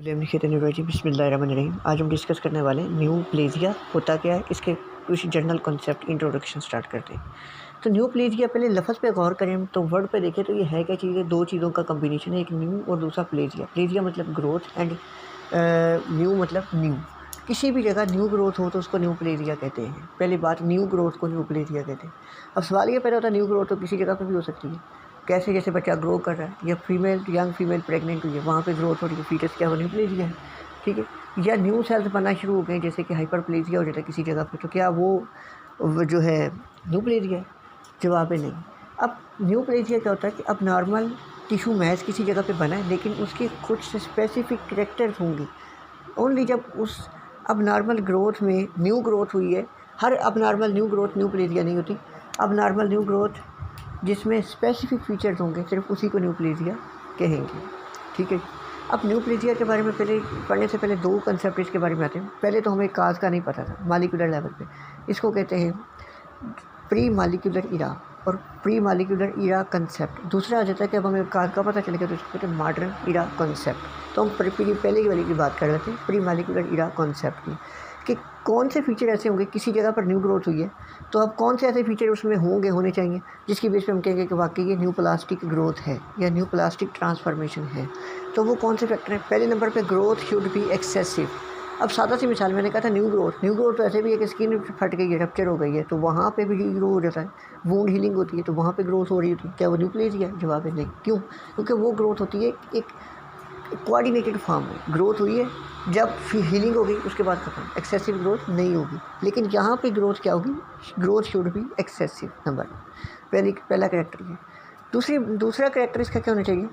बिस्मिल्लाहिर्रहमानिर्रहीम। आज हम डिस्कस करने वाले हैं न्यूप्लेजिया होता क्या है, इसके कुछ जनरल कॉन्सेप्ट इंट्रोडक्शन स्टार्ट करते हैं। तो न्यूप्लेजिया, पहले लफ्ज़ पे गौर करें तो वर्ड पे देखें तो ये है क्या चीज़ है, दो चीज़ों का कम्बिनेशन है, एक न्यू और दूसरा प्लेजिया। प्लेजिया मतलब ग्रोथ एंड न्यू मतलब न्यू। किसी भी जगह न्यू ग्रोथ हो तो उसको न्यूप्लेजिया कहते हैं। पहली बात, न्यू ग्रोथ को न्यूप्लेजिया कहते हैं। अब सवाल ये पैदा होता है, न्यू ग्रोथ तो किसी जगह पर भी हो सकती है। कैसे? जैसे बच्चा ग्रो कर रहा है या यंग फीमेल प्रेग्नेंट हुई है, वहाँ पे ग्रोथ हो रही है, फीटस क्या हो, न्यूप्लेजिया है। ठीक है। या न्यू सेल्स बनना शुरू हो गए, जैसे कि हाइपरप्लेजिया हो जाता है किसी जगह पे, तो क्या वो जो है न्यूप्लेजिया है? जवाब है नहीं। अब न्यूप्लेजिया क्या होता है कि अब नॉर्मल टिश्यू मैच किसी जगह पे बना है, लेकिन उसके कुछ स्पेसिफिक कैरेक्टर्स होंगे ओनली जब उस अब नॉर्मल ग्रोथ में न्यू ग्रोथ हुई है। हर अब नॉर्मल न्यू ग्रोथ न्यूप्लेजिया नहीं होती। अब नॉर्मल न्यू ग्रोथ जिसमें स्पेसिफिक फीचर्स होंगे, सिर्फ उसी को न्यूप्लेजिया कहेंगे। ठीक है। अब न्यूप्लेजिया के बारे में पहले पढ़ने से पहले दो कंसेप्ट इसके बारे में आते हैं। पहले तो हमें काज का नहीं पता था मॉलिक्यूलर लेवल पे। इसको कहते हैं प्री मॉलिक्यूलर इरा और प्री मॉलिक्यूलर इरा कंसेप्ट। दूसरा आ जाता है कि अब हमें काज का पता चलेगा तो इसको कहते हैं मॉडर्न इरा कंसेप्ट। तो हम पहले वाली की बात कर रहे थे, प्री मॉलिक्यूलर इरा कंसेप्ट की, कि कौन से फीचर ऐसे होंगे किसी जगह पर न्यू ग्रोथ हुई है, तो अब कौन से ऐसे फीचर उसमें होने चाहिए जिसकी बेस पे हम कहेंगे कि वाकई ये न्यू प्लास्टिक ग्रोथ है या न्यू प्लास्टिक ट्रांसफॉर्मेशन है। तो वो कौन से फैक्टर हैं? पहले नंबर पे ग्रोथ शुड बी एक्सेसिव। अब सादा सी मिसाल मैंने कहा था न्यू ग्रोथ तो ऐसे भी है कि स्किन फट गई है, रप्चर हो गई है, तो वहाँ पे भी ग्रो हो जाता है। वूंड हीलिंग होती है तो वहाँ पे ग्रोथ हो रही होती है, क्या वो न्यूप्लेजिया है? जवाब है नहीं। क्यों? क्योंकि वो ग्रोथ होती है एक कोऑर्डिनेटेड फॉर्म में ग्रोथ हुई है, जब हीलिंग होगी उसके बाद खत्म, एक्सेसिव ग्रोथ नहीं होगी। लेकिन यहाँ पे ग्रोथ क्या होगी? Growth should be excessive. Number पहला कैरेक्टर है। दूसरा कैरेक्टर इसका क्या होना चाहिए?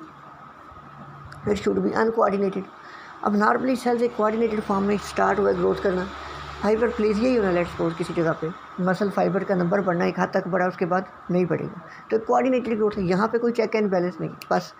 It should be uncoordinated. अब नॉर्मली सेल्स एक कोऑर्डिनेटेड फॉर्म में स्टार्ट हुआ ग्रोथ करना, हाइपरप्लेजिया ही होना, लेट्स सपोज किसी जगह पे मसल फाइबर का नंबर बढ़ना, एक हद तक बढ़ा, उसके बाद नहीं बढ़ेगा, तो कोऑर्डिनेटेड ग्रोथ है। यहाँ पे कोई चेक एंड बैलेंस नहीं, बस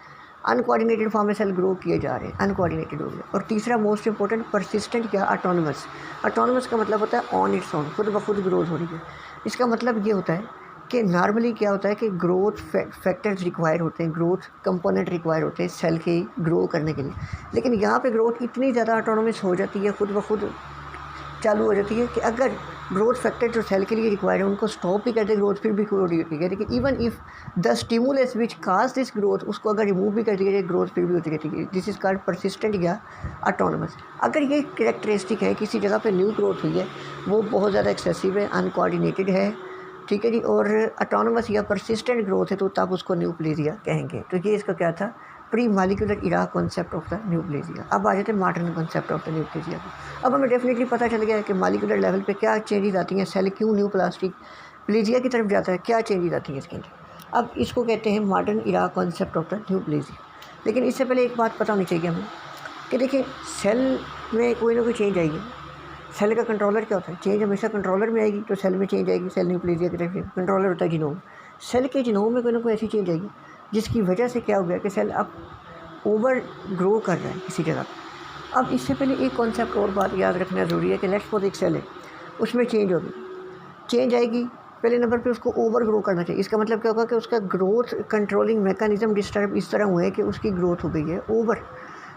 अनकोऑर्डिनेटेड फॉर्म में सेल ग्रो किए जा रहे हैं, अनकोऑर्डिनेटेड हो गया। और तीसरा मोस्ट इंपॉर्टेंट, परसिस्टेंट या ऑटोनमस। ऑटोनमस का मतलब होता है ऑन इट्स ओन, खुद ब खुद ग्रोथ हो रही है। इसका मतलब ये होता है कि नॉर्मली क्या होता है कि ग्रोथ फैक्टर्स रिक्वायर होते हैं, ग्रोथ कंपोनेंट रिक्वायर होते हैं सेल के ग्रो करने के लिए। लेकिन यहाँ पे ग्रोथ इतनी ज़्यादा ऑटोनोमस हो जाती है, खुद ब खुद चालू हो जाती है, कि अगर ग्रोथ फैक्टर जो सेल के लिए रिक्वायर्ड है उनको स्टॉप भी करते ग्रोथ फिर भी हो रही होती है। लेकिन even if the stimulus which cause this growth, उसको अगर रिमूव भी कर दिया जाए ग्रोथ फिर भी होती रहती है। दिस इज़ कॉल्ड परसिस्टेंट या ऑटोनमस। अगर ये कैरेक्टरिस्टिक है, किसी जगह पे न्यू ग्रोथ हुई है, वो बहुत ज़्यादा एक्सेसिव है, अनकोऑर्डिनेटेड है, ठीक है जी, और ऑटोनमस या परसिस्टेंट ग्रोथ है, तो तब उसको न्यूप्लेजिया कहेंगे। तो ये इसका क्या था? Pre molecular era concept of the neoplasia. अब आ जाते हैं modern concept of the neoplasia. अब हमें डेफिनेटली पता चल गया है कि मॉलिक्यूलर लेवल पे क्या चेंजेस आती हैं, सेल क्यों न्यू प्लास्टिक प्लेजिया की तरफ जाता है, क्या चेंजेस आती हैं इसके अंदर। अब इसको कहते हैं modern era concept of the neoplasia. लेकिन इससे पहले एक बात पता होनी चाहिए हमें कि देखिए, सेल में कोई ना कोई चेंज आएगी। सेल का कंट्रोलर क्या होता है? चेंज हमेशा कंट्रोलर में आएगी, तो सेल में चेंज आएगी। सेल न्यूप्लेजिया की तरफ कंट्रोलर होता है जीनोम। सेल के जीनोम में कोई ना कोई ऐसी चेंज आएगी जिसकी वजह से क्या हो गया कि सेल अब ओवर ग्रो कर रहा है किसी जगह। अब इससे पहले एक कॉन्सेप्ट और बात याद रखना ज़रूरी है कि लेट्स सपोज एक सेल है, उसमें चेंज होगी, चेंज आएगी, पहले नंबर पे उसको ओवर ग्रो करना चाहिए। इसका मतलब क्या होगा कि उसका ग्रोथ कंट्रोलिंग मैकेनिज्म डिस्टर्ब इस तरह हुए कि उसकी ग्रोथ हो गई है ओवर।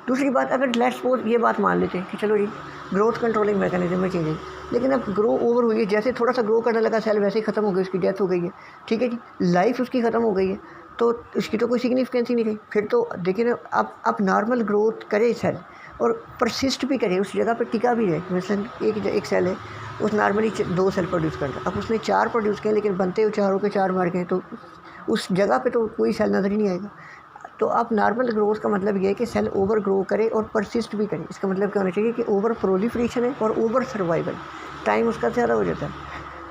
दूसरी बात, अगर लेट्स सपोज ये बात मान लेते हैं कि चलो जी ग्रोथ कंट्रोलिंग मैकेनिज्म में चेंज है, लेकिन अब ग्रो ओवर हुई है, जैसे थोड़ा सा ग्रो करने लगा सेल वैसे ही ख़त्म हो गई, उसकी डेथ हो गई है, ठीक है जी, लाइफ उसकी ख़त्म हो गई है, तो इसकी तो कोई सिग्निफिकेंस ही नहीं रही। फिर तो देखिए ना, अब नॉर्मल ग्रोथ करे सेल और परसिस्ट भी करे, उस जगह पर टिका भी रहे। मिसल एक सेल है, उस नॉर्मली 2 सेल प्रोड्यूस करता है, अब उसने 4 प्रोड्यूस किए, लेकिन बनते हुए चारों के 4 मार गए, तो उस जगह पे तो कोई सेल नज़र ही नहीं आएगा। तो अब नॉर्मल ग्रोथ का मतलब ये है कि सेल ओवर ग्रो करे और परसिस्ट भी करे। इसका मतलब क्या होना चाहिए कि ओवर प्रोलिफरेशन है और ओवर सर्वाइवल, टाइम उसका ज़्यादा हो जाता है।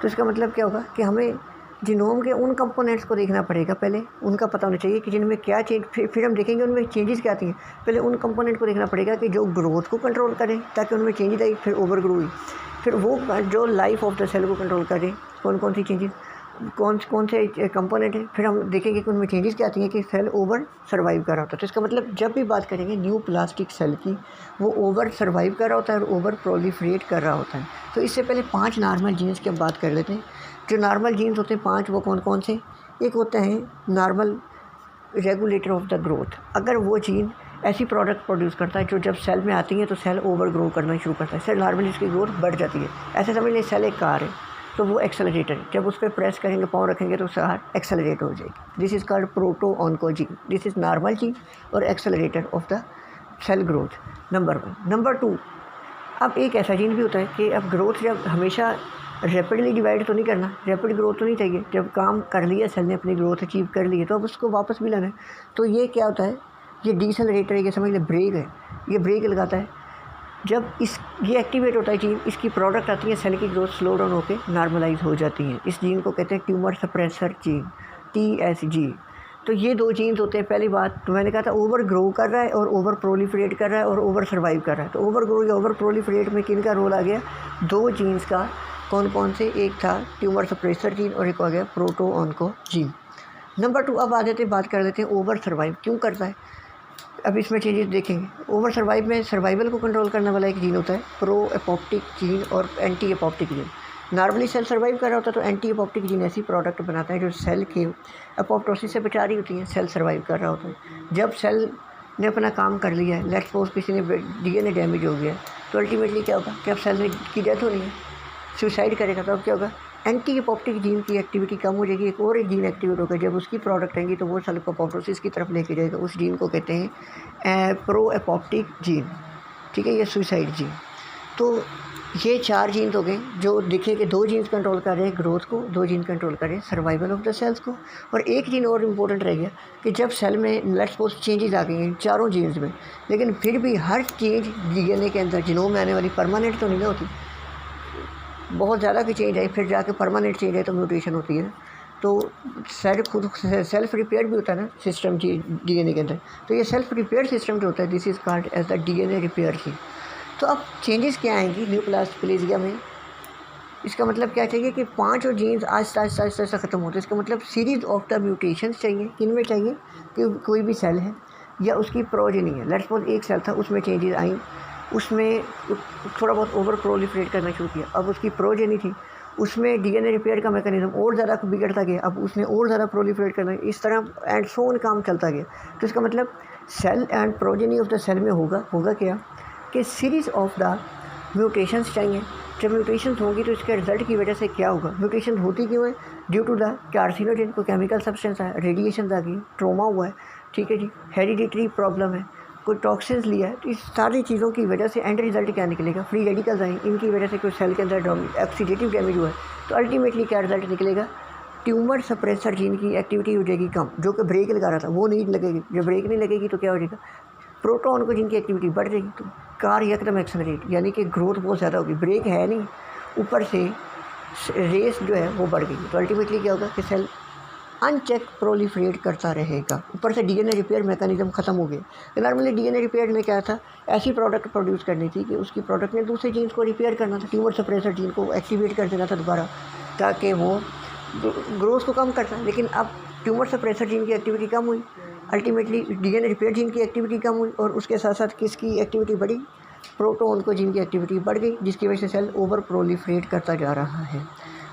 तो इसका मतलब क्या होगा कि हमें जीनोम के उन कंपोनेंट्स को देखना पड़ेगा, पहले उनका पता होना चाहिए कि जिनमें क्या चेंज, फिर हम देखेंगे उनमें चेंजेस क्या आती हैं। पहले उन कंपोनेंट को देखना पड़ेगा कि जो ग्रोथ को कंट्रोल करें ताकि उनमें चेंजेस आई, फिर ओवर ग्रो हुई, फिर वो जो लाइफ ऑफ द सेल को कंट्रोल करें, कौन सी चेंजेस, कौन से कंपोनेंट है, फिर हम देखेंगे कि उनमें चेंजेस क्या आती हैं कि सेल ओवर सर्वाइव कर रहा होता है। तो इसका मतलब जब भी बात करेंगे न्यू प्लास्टिक सेल की, वो ओवर सर्वाइव कर रहा होता है और ओवर प्रोलिफरेट कर रहा होता है। तो इससे पहले 5 नॉर्मल जीन्स की हम बात कर लेते हैं। जो नॉर्मल जीन्स होते हैं 5, वो कौन कौन से? एक होता है normal regulator of the growth. अगर वो जीन ऐसी प्रोडक्ट प्रोड्यूस करता है जो जब सेल में आती हैं तो सेल ओवर ग्रो करना शुरू करता है। सेल नॉर्मली इसकी ग्रोथ बढ़ जाती है। ऐसे समझ लें सेल एक कार है तो वो एक्सेलरेटर है, जब उस पर प्रेस करेंगे, पाँव रखेंगे तो कार एक्सेलरेट हो जाएगी। This is called proto oncogene. This is normal gene और accelerator of the cell growth, number 1। Number 2, अब एक ऐसा जीन भी होता है कि अब ग्रोथ जब हमेशा रैपिडली डिवाइड तो नहीं करना, रैपिड ग्रोथ तो नहीं चाहिए। जब काम कर लिया सेल ने, अपनी ग्रोथ अचीव कर ली है, तो अब उसको वापस भी लाना है। तो ये क्या होता है, ये डिसेलरेटर है, ये समझ लें ब्रेक है, ये ब्रेक लगाता है। जब ये एक्टिवेट होता है जीन, इसकी प्रोडक्ट आती है, सेल की ग्रोथ स्लो डाउन होकर नॉर्मलाइज हो जाती है। इस जीन को कहते हैं ट्यूमर सप्रेसर जीन, TSG। तो ये 2 जीन्स होते हैं। पहली बात तो मैंने कहा था ओवर ग्रो कर रहा है और ओवर प्रोलिफरेट कर रहा है और ओवर सर्वाइव कर रहा है। तो ओवर ग्रो या ओवर प्रोलिफरेट में किन का रोल आ गया, 2 जीन्स का। कौन कौन से, एक था ट्यूमर सप्रेसर जीन और एक आ गया प्रोटो ऑन्को जीन। नंबर 2, अब आ जाते बात कर लेते हैं ओवर सर्वाइव क्यों करता है। अब इसमें चेंजेस देखेंगे। ओवर सर्वाइव में सर्वाइवल को कंट्रोल करने वाला एक जीन होता है प्रो एपोप्टिक जीन और anti apoptotic gene. Normally cell survive कर रहा होता है तो एंटी एपोप्टिक जीन ऐसी प्रोडक्ट बनाता है जो सेल के एपोप्टोसिस से बचा रही होती हैं, सेल सर्वाइव कर रहा होता है। जब सेल ने अपना काम कर लिया है, लेट्स सपोज किसी ने DNA डैमेज हो गया, तो अल्टीमेटली क्या होगा कि अब सेल की डेथ होनी है, सुसाइड करेगा, तो अब क्या होगा, एंटी एपोप्टिक जीन की एक्टिविटी कम हो जाएगी। एक और एक जीन एक्टिवेट होगा, जब उसकी प्रोडक्ट आएंगी तो वो सेल को अपोप्टोसिस की तरफ लेके जाएगा। उस जीन को कहते हैं प्रो एपोप्टिक जीन, ठीक है, ये सुसाइड जीन। तो ये 4 जीन्स हो गए जो दिखे कि 2 जीन्स कंट्रोल कर रहे हैं ग्रोथ को, 2 जीन कंट्रोल कर रहे हैं सर्वाइवल ऑफ द सेल्स को। और एक जीन और इम्पोर्टेंट रह गया कि जब सेल में लेट्स सपोज चेंजेस आ गए हैं 4 जीन्स में, लेकिन फिर भी हर चेंज DNA के अंदर जीनोम में आने वाली परमानेंट तो नहीं ना होती। बहुत ज़्यादा की चेंज आई फिर जाके परमानेंट चेंज है तो म्यूटेशन होती है। तो सेल खुद सेल्फ रिपेयर भी होता है ना सिस्टम DNA के अंदर। तो ये सेल्फ रिपेयर सिस्टम जो होता है, this is called as the DNA repair gene. तो अब चेंजेस क्या आएंगी न्यूप्लास्टिक में, इसका मतलब क्या चाहिए कि 5 और जीन्स आहिस्ता आहिस्ता आहिस्ता आहिस्ता ख़त्म होते हैं। इसका मतलब सीरीज़ ऑफ द म्यूटेशंस चाहिए। किन में चाहिए कि कोई भी सेल है या उसकी प्रोजेनी है, लेट्स सपोज एक सेल था उसमें चेंजेस आई, उसमें थोड़ा बहुत ओवर प्रोलिफरेट करना शुरू किया, अब उसकी प्रोजेनी थी, उसमें DNA रिपेयर का मैकेनिज्म और ज़्यादा बिगड़ता गया, अब उसने और ज़्यादा प्रोलिफरेट करना, इस तरह एंड सो ऑन काम चलता गया। तो इसका मतलब cell and progeny of the cell में होगा क्या कि सीरीज़ ऑफ द म्यूटेशंस चाहिए। जब म्यूटेशंस होंगी तो इसके रिजल्ट की वजह से क्या होगा, म्यूटेशन होती क्यों है, ड्यू टू द कार्सिनोजेन, को केमिकल सब्सटेंस है, रेडिएशन आ गई, ट्रोमा हुआ है, ठीक है जी, हेरिडिटरी प्रॉब्लम है, कोई टॉक्सिन्स लिया है, तो इस सारी चीज़ों की वजह से एंड रिजल्ट क्या निकलेगा, फ्री रेडिकल्स आए, इनकी वजह से कोई सेल के अंदर ऑक्सीडेटिव डैमेज हुआ है, तो अल्टीमेटली क्या रिजल्ट निकलेगा, ट्यूमर सप्रेसर जीन की एक्टिविटी हो जाएगी कम, जो कि ब्रेक लगा रहा था वो नहीं लगेगी। जब ब्रेक नहीं लगेगी तो क्या हो जाएगा, प्रोटो ऑन्कोजीन की एक्टिविटी बढ़ जाएगी, तो कार एकदम एक्सेलरेट, यानी कि ग्रोथ बहुत ज़्यादा होगी, ब्रेक है नहीं, ऊपर से रेस जो है वो बढ़ गई। तो अल्टीमेटली क्या होगा कि सेल अनचेक प्रोलिफरेट करता रहेगा, ऊपर से DNA रिपेयर मैकेनिज्म ख़त्म हो गया। नॉर्मली DNA रिपेयर में क्या था, ऐसी प्रोडक्ट प्रोड्यूस करनी थी कि उसकी प्रोडक्ट ने दूसरे जीन्स को रिपेयर करना था, ट्यूमर सप्रेसर जीन को एक्टिवेट कर देना था दोबारा, ताकि वो ग्रोथ को कम करता। लेकिन अब ट्यूमर सप्रेसर जीन की एक्टिविटी कम हुई, अल्टीमेटली DNA रिपेयर जीन की एक्टिविटी कम हुई और उसके साथ साथ किसकी एक्टिविटी बढ़ी, प्रोटो ऑन्कोजीन की एक्टिविटी बढ़ गई, जिसकी वजह से सेल ओवर प्रोलिफरेट करता जा रहा है।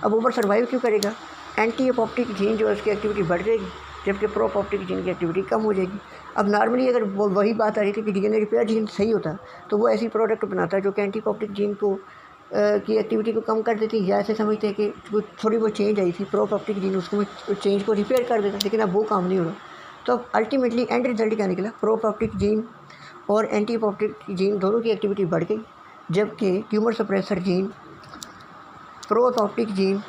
अब ओवर सर्वाइव क्यों करेगा, एंटी एपोप्टिक जीन जो है उसकी एक्टिविटी बढ़ जाएगी, जबकि प्रो एपोप्टिक जीन की एक्टिविटी कम हो जाएगी। अब नॉर्मली अगर वही बात आ रही थी कि DNA रिपेयर जीन सही होता तो वो ऐसी प्रोडक्ट बनाता है जो कि एंटी एपोप्टिक जीन को की एक्टिविटी को कम कर देती, या ऐसे समझते हैं कि थोड़ी बहुत चेंज आई थी, प्रो एपोप्टिक जीन उसको चेंज को रिपेयर कर देता, लेकिन अब वो काम नहीं हो रहा। तो अल्टीमेटली एंड रिजल्ट क्या निकला, प्रो एपोप्टिक जीन और एंटी एपोप्टिक जीन दोनों की एक्टिविटी बढ़ गई, जबकि tumour suppressor gene, pro apoptotic gene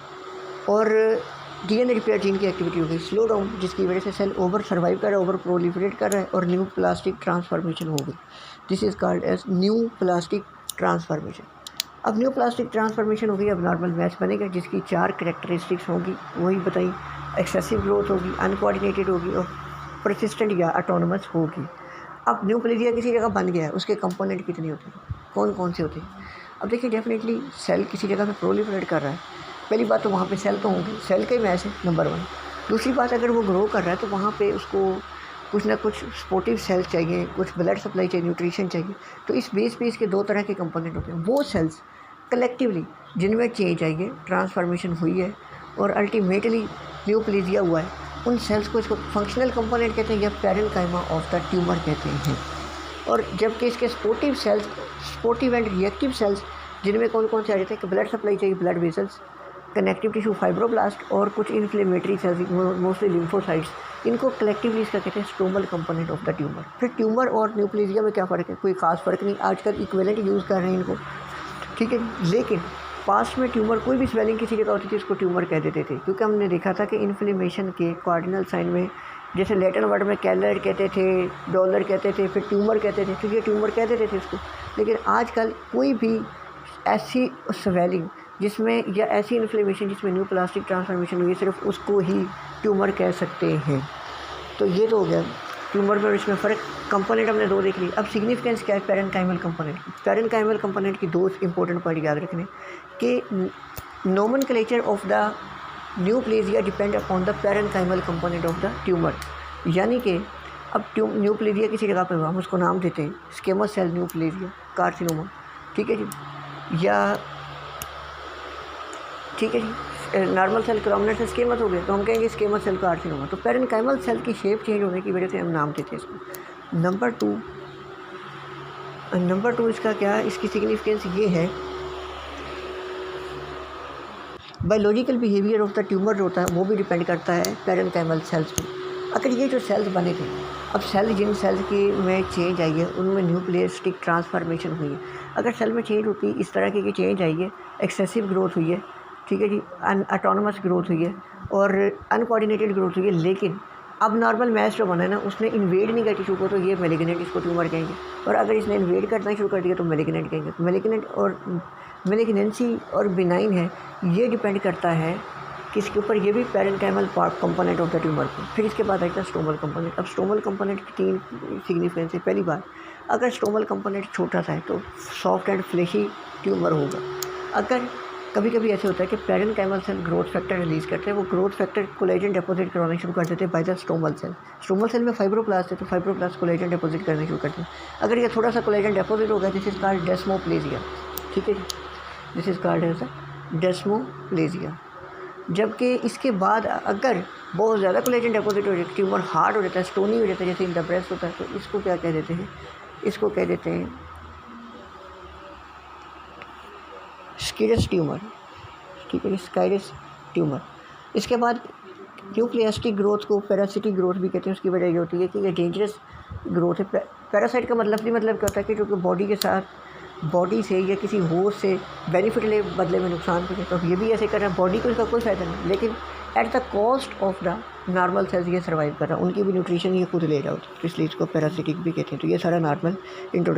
और DNA रिपेयर जीन की एक्टिविटी हो गई स्लो डाउन, जिसकी वजह से सेल ओवर सर्वाइव कर रहा है, ओवर प्रोलिफरेट कर रहा है और न्यू प्लास्टिक ट्रांसफॉर्मेशन हो गई। This is called as neoplastic transformation. अब न्यू प्लास्टिक ट्रांसफॉर्मेशन हो गई, अब नॉर्मल मैच बनेगा जिसकी 4 कैरेक्टरिस्टिक्स होंगी, वही बताई, एक्सेसिव ग्रोथ होगी, अनकोऑर्डिनेटेड होगी और परसिस्टेंट या ऑटोनमस होगी। अब न्यूक्लिया किसी जगह बन गया है, उसके कंपोनेंट कितने होते हैं, कौन कौन से होते हैं। अब देखिए डेफिनेटली सेल किसी जगह पे प्रोलिफरेट कर रहा है, पहली बात तो वहाँ पे सेल तो होंगे, सेल का ही मैच है नंबर 1। दूसरी बात अगर वो ग्रो कर रहा है तो वहाँ पे उसको कुछ ना कुछ सपोर्टिव सेल्स चाहिए, कुछ ब्लड सप्लाई चाहिए, न्यूट्रिशन चाहिए। तो इस बेस पे इसके 2 तरह के कंपोनेंट होते हैं, वो सेल्स कलेक्टिवली जिनमें चेंज आई है, ट्रांसफॉर्मेशन हुई है और अल्टीमेटली न्यूक्लिया हुआ है, उन सेल्स को इसको फंक्शनल कंपोनेंट कहते हैं या पैरेन्काइमा ऑफ द ट्यूमर कहते हैं। और जबकि इसके स्पोर्टिव एंड रिएक्टिव सेल्स, जिनमें कौन कौन से आ जाते हैं कि ब्लड सप्लाई चाहिए, blood vessels, connective tissue, fibroblast और कुछ इन्फ्लेमेटरी सेल्स, मोस्टली लिम्फोसाइट्स, इनको कलेक्टिवली इसका कहते हैं stromal component of the tumour. फिर ट्यूमर और न्यूप्लेजिया में क्या फ़र्क है? कोई ख़ास फ़र्क नहीं, आजकल इक्विवेलेंट यूज़ कर रहे हैं इनको, ठीक है। लेकिन पास्ट में ट्यूमर, कोई भी स्वेलिंग किसी जगह होती थी उसको ट्यूमर कह देते थे, क्योंकि हमने देखा था कि इन्फ्लेमेशन के कार्डिनल साइन में, जैसे लैटिन वर्ड में कैलर कहते थे, डॉलर कहते थे, फिर ट्यूमर कहते थे, तो ये ट्यूमर कह देते थे इसको। लेकिन आजकल कोई भी ऐसी स्वेलिंग जिसमें या ऐसी इन्फ्लेमेशन जिसमें न्यूप्लास्टिक ट्रांसफॉर्मेशन हुई, सिर्फ उसको ही ट्यूमर कह सकते हैं। तो ये तो हो गया ट्यूमर में इसमें फ़र्क। कंपोनेंट हमने दो देख ली। अब सिग्निफिकेंस क्या है पैरेन्काइमल कंपोनेंट की? पैरेन्काइमल कंपोनेंट की दो इंपॉर्टेंट पॉइंट याद रखने कि nomenclature of the neoplasia depend upon the parenchymal component of the tumour. यानी कि अब न्यूप्लेजिया किसी जगह पे हुआ, हम उसको नाम देते हैं स्केमस सेल न्यूप्लेजिया कार्सिनोमा, ठीक है जी, या ठीक है जी, नॉर्मल सेल क्रोमनेट से स्केमस हो गए तो हम कहेंगे स्केमस सेल कार्सिनोमा। तो पैरेन्काइमल सेल की शेप चेंज होने की वजह से हम नाम देते हैं इसको। नंबर टू इसका क्या, इसकी सिग्निफिकेंस ये है, biological behaviour of the tumour जो होता है वो भी डिपेंड करता है पैरेन्काइमल सेल्स पे। अगर ये जो सेल्स बने थे, अब जिन सेल्स की में चेंज आई है उनमें न्यूप्लियस्टिक ट्रांसफॉर्मेशन हुई है। अगर सेल में चेंज होती इस तरह की चेंज आई है, एक्सेसिव ग्रोथ हुई है, ठीक है जी, ऑटोनोमस ग्रोथ हुई है और अनकोऑर्डिनेटेड ग्रोथ हुई है, लेकिन अब नॉर्मल मैच जो बना है ना उसने इन्वेड नहीं किया टिश्यू को, तो ये मैलिग्नेंट इसको ट्यूमर कहेंगे। और अगर इसने इन्वेड करना शुरू कर दिया तो मैलिग्नेंट कहेंगे। मैलिग्नेंट और मैलिग्नेंसी और बिनाइन है, ये डिपेंड करता है किसके ऊपर, ये भी parenchymal component of the tumour को। फिर इसके बाद आएगा स्ट्रोमल कंपोनेंट। अब स्ट्रोमल कंपोनेंट की तीन सिग्निफिकेंस है। पहली बात, अगर स्ट्रोमल कंपोनेंट छोटा सा है तो सॉफ्ट एंड फ्लेशी ट्यूमर होगा। अगर कभी कभी ऐसे होता है कि parenchymal cell growth factor release करते हैं, वो ग्रोथ फैक्टर कोलेजन डिपॉजिट करवाना शुरू कर देते हैं by the stromal cell. Stromal cell में फाइब्रोब्लास्ट है तो फाइब्रोब्लास्ट कोलेजन डिपॉजिट करना शुरू करते हैं। अगर ये थोड़ा सा कोलेजन डिपॉजिट हो गया, दिस इज कॉल्ड डेस्मोप्लेजिया, ठीक है, this is called as desmoplasia. जबकि इसके बाद अगर बहुत ज़्यादा कोलेजन डिपॉजिट हो जाए, ट्यूमर हार्ड हो जाता है, स्टोनी हो जाता है, जैसे इन द ब्रेस्ट होता है, तो इसको क्या कह देते हैं, इसको कह देते हैं स्किरस ट्यूमर, ठीक है, स्काइरस ट्यूमर। इसके बाद न्यूक्लियस्टिक ग्रोथ को पैरासिटिक ग्रोथ भी कहते हैं। उसकी वजह ये होती है कि ये डेंजरस ग्रोथ है। पैरासाइट का मतलब क्या होता है कि जो कि बॉडी के साथ, बॉडी से या किसी होस्ट से बेनिफिट ले बदले में नुकसान पहुंचे, तो ये भी ऐसे कर रहा है, बॉडी को इसका कोई फ़ायदा नहीं, लेकिन at the cost of the normal sales ये सर्वाइव कर रहा है, उनकी भी न्यूट्रिशन ये खुद ले रहा होता है, तो इसलिए इसको पैरासिटिक भी कहते हैं। तो ये सारा नॉर्मल इंट्रोडक्शन